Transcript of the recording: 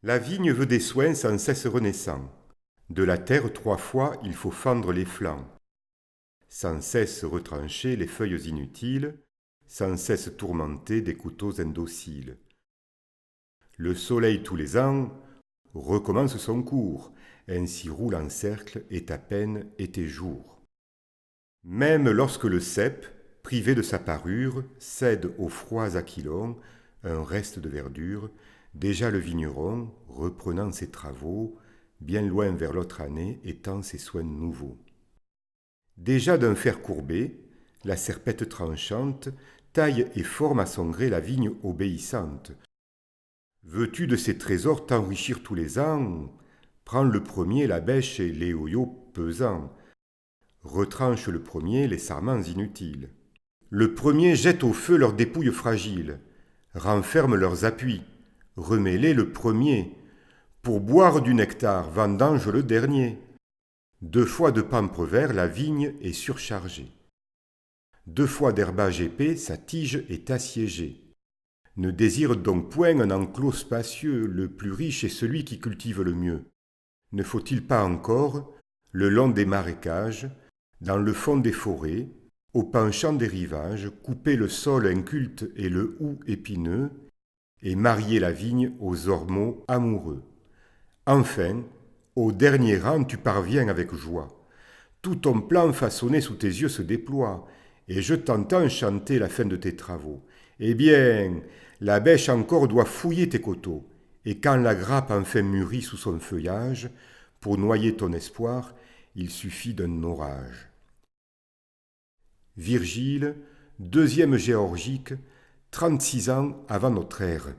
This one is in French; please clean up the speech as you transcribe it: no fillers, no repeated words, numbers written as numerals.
La vigne veut des soins sans cesse renaissants. De la terre 3 fois il faut fendre les flancs. Sans cesse retrancher les feuilles inutiles, sans cesse tourmenter des couteaux indociles. Le soleil tous les ans recommence son cours, ainsi roule en cercle et à peine été jour. Même lorsque le cep, privé de sa parure, cède aux froids aquilons un reste de verdure, déjà le vigneron, reprenant ses travaux, bien loin vers l'autre année, étend ses soins nouveaux. Déjà d'un fer courbé, la serpette tranchante taille et forme à son gré la vigne obéissante. Veux-tu de ces trésors t'enrichir tous les ans? Prends le premier la bêche et les hoyaux pesants. Retranche le premier les sarments inutiles. Le premier jette au feu leurs dépouilles fragiles, renferme leurs appuis, remets-les le premier. Pour boire du nectar, vendange le dernier. 2 fois de pampres verts, la vigne est surchargée. 2 fois d'herbage épais, sa tige est assiégée. Ne désire donc point un enclos spacieux, le plus riche est celui qui cultive le mieux. Ne faut-il pas encore, le long des marécages, dans le fond des forêts, au penchant des rivages, couper le sol inculte et le houx épineux, et marier la vigne aux ormeaux amoureux. Enfin, au dernier rang tu parviens avec joie. Tout ton plan façonné sous tes yeux se déploie, et je t'entends chanter la fin de tes travaux. Eh bien, la bêche encore doit fouiller tes coteaux, et quand la grappe enfin mûrit sous son feuillage, pour noyer ton espoir, il suffit d'un orage. Virgile, 2e Géorgique, 36 ans avant notre ère.